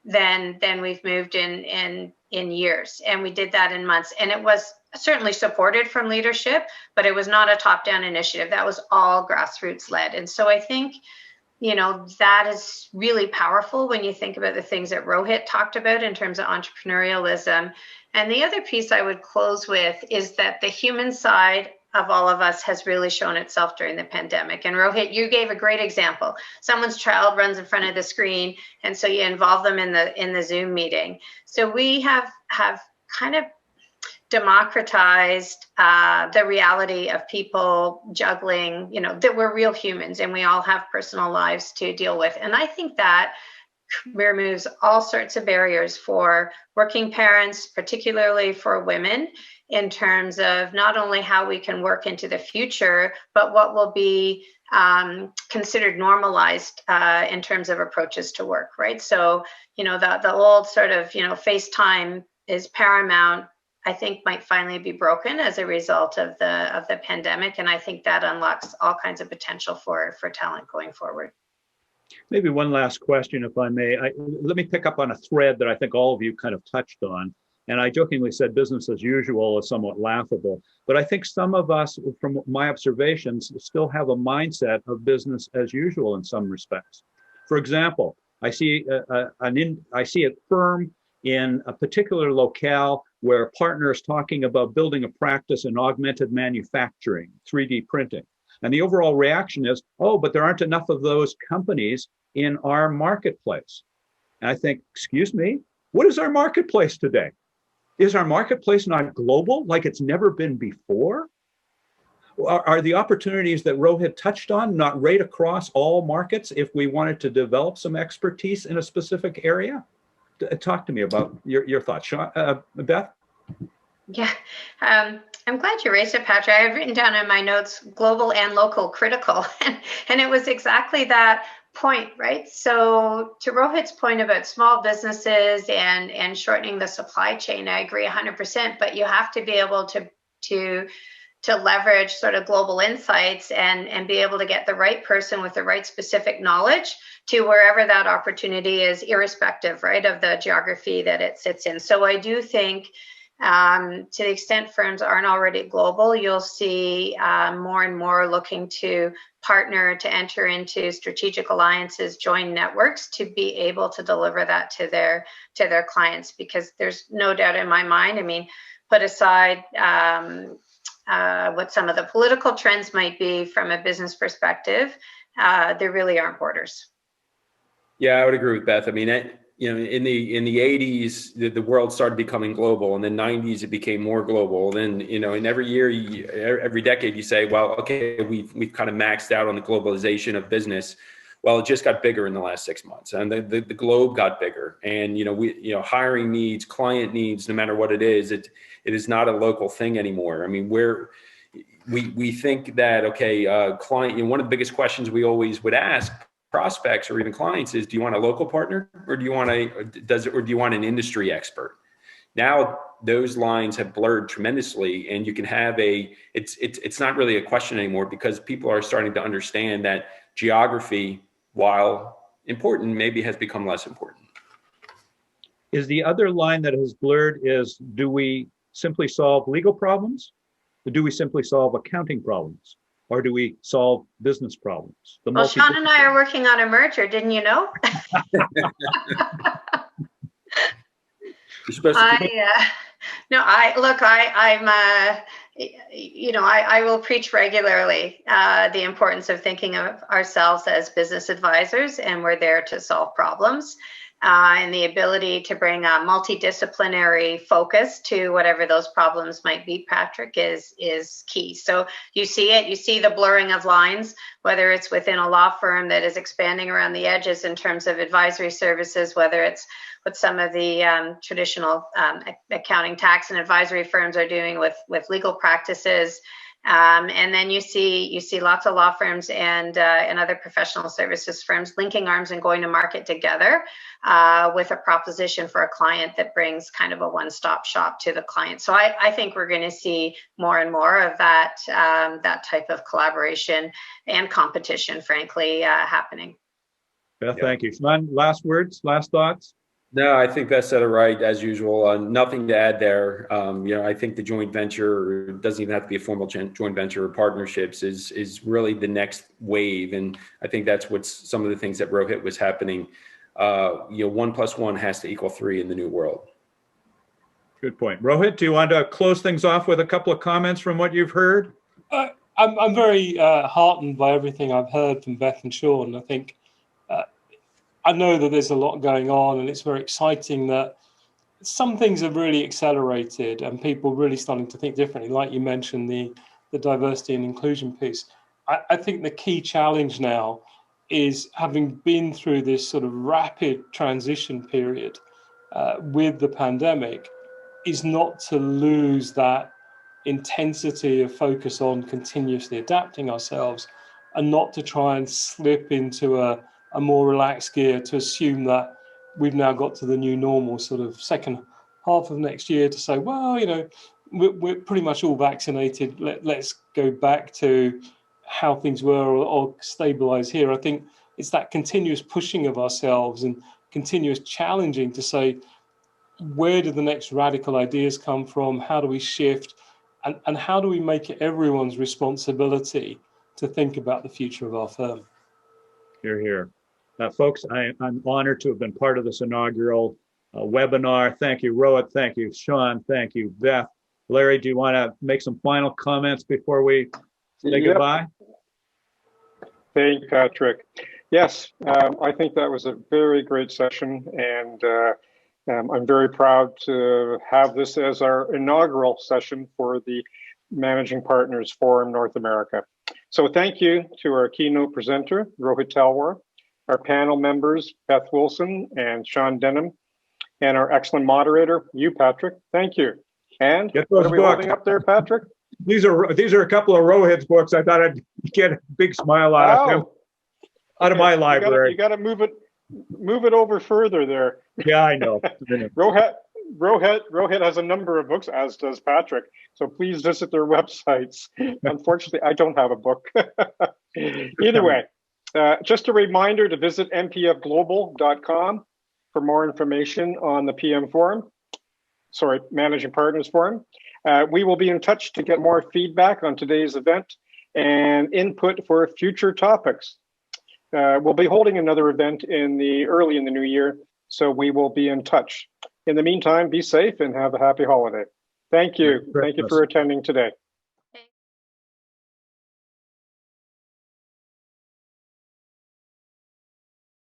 than we've moved in years. And we did that in months. And it was certainly supported from leadership, but it was not a top-down initiative. That was all grassroots led. And so I think, you know, that is really powerful when you think about the things that Rohit talked about in terms of entrepreneurialism. And the other piece I would close with is that the human side of all of us has really shown itself during the pandemic. And Rohit, you gave a great example. Someone's child runs in front of the screen, and so you involve them in the Zoom meeting. So we have kind of democratized the reality of people juggling, you know, that we're real humans and we all have personal lives to deal with. And I think that removes all sorts of barriers for working parents, particularly for women, in terms of not only how we can work into the future, but what will be considered normalized in terms of approaches to work, right? So, you know, the old sort of, you know, FaceTime is paramount, I think might finally be broken as a result of the pandemic. And I think that unlocks all kinds of potential for talent going forward. Maybe one last question, if I may. Let me pick up on a thread that I think all of you kind of touched on. And I jokingly said business as usual is somewhat laughable. But I think some of us, from my observations, still have a mindset of business as usual in some respects. For example, I see a firm in a particular locale where a partner is talking about building a practice in augmented manufacturing, 3D printing. And the overall reaction is, oh, but there aren't enough of those companies in our marketplace. And I think, excuse me, what is our marketplace today? Is our marketplace not global like it's never been before? Are the opportunities that Rohit touched on not right across all markets if we wanted to develop some expertise in a specific area? Talk to me about your thoughts. Beth? Yeah, I'm glad you raised it, Patrick. I have written down in my notes, global and local critical. And it was exactly that point, right? So to Rohit's point about small businesses and shortening the supply chain, I agree 100%, but you have to be able to leverage sort of global insights and be able to get the right person with the right specific knowledge to wherever that opportunity is, irrespective, right, of the geography that it sits in. So I do think to the extent firms aren't already global, you'll see more and more looking to partner, to enter into strategic alliances, join networks to be able to deliver that to their clients, because there's no doubt in my mind, I mean, put aside what some of the political trends might be from a business perspective, there really aren't borders. Yeah, I would agree with Beth. I mean, you know, in the 80s, the world started becoming global. In the 90s, it became more global. Then, you know, and every year, every decade, you say, well, okay, we've kind of maxed out on the globalization of business. Well, it just got bigger in the last 6 months, and the globe got bigger. And hiring needs, client needs, no matter what it is is not a local thing anymore. I mean, we think that client. You know, one of the biggest questions we always would ask prospects or even clients is, do you want a local partner, or do you want an industry expert? Now those lines have blurred tremendously, and you can have it's not really a question anymore, because people are starting to understand that geography, while important, maybe has become less important. Is the other line that has blurred is, do we simply solve legal problems, Do we simply solve accounting problems? Or do we solve business problems? Well, Sean and I are working on a merger, didn't you know? You're supposed to I will preach regularly the importance of thinking of ourselves as business advisors, and we're there to solve problems. And the ability to bring a multidisciplinary focus to whatever those problems might be, Patrick, is key. So you see the blurring of lines, whether it's within a law firm that is expanding around the edges in terms of advisory services, whether it's what some of the traditional accounting, tax, and advisory firms are doing with legal practices. And then you see lots of law firms and other professional services firms linking arms and going to market together with a proposition for a client that brings kind of a one-stop shop to the client. So I think we're going to see more and more of that type of collaboration and competition, frankly, happening. Beth, thank you. Sean, last words, last thoughts? No, I think Beth said it right, as usual. Nothing to add there. I think the joint venture doesn't even have to be a formal joint venture, or partnerships is really the next wave. And I think that's what's some of the things that Rohit was happening. 1 + 1 has to equal 3 in the new world. Good point. Rohit, do you want to close things off with a couple of comments from what you've heard? I'm very heartened by everything I've heard from Beth and Sean. I think I know that there's a lot going on, and it's very exciting that some things have really accelerated and people really starting to think differently. Like you mentioned, the diversity and inclusion piece. I think the key challenge now is, having been through this sort of rapid transition period with the pandemic, is not to lose that intensity of focus on continuously adapting ourselves, and not to try and slip into a more relaxed gear to assume that we've now got to the new normal sort of second half of next year to say, well, we're pretty much all vaccinated. Let's go back to how things were, or stabilize here. I think it's that continuous pushing of ourselves and continuous challenging to say, where do the next radical ideas come from? How do we shift? And how do we make it everyone's responsibility to think about the future of our firm? Hear, hear. Folks, I'm honored to have been part of this inaugural webinar. Thank you, Rohit. Thank you, Sean. Thank you, Beth. Larry, do you want to make some final comments before we say goodbye? Thank you, Patrick. Yes, I think that was a very great session, and I'm very proud to have this as our inaugural session for the Managing Partners Forum North America. So thank you to our keynote presenter, Rohit Talwar, our panel members, Beth Wilson and Sean Denham, and our excellent moderator, you, Patrick. Thank you. And what are we holding up there, Patrick? These are a couple of Rohit's books. I thought I'd get a big smile out of them, out of my library. You got to move it over further there. Yeah, I know. Rohit has a number of books, as does Patrick. So please visit their websites. Unfortunately, I don't have a book. Either way, just a reminder to visit mpfglobal.com for more information on the Managing Partners Forum. We will be in touch to get more feedback on today's event and input for future topics. We'll be holding another event early in the new year, so we will be in touch. In the meantime, be safe and have a happy holiday. Thank you. Thank you for attending today.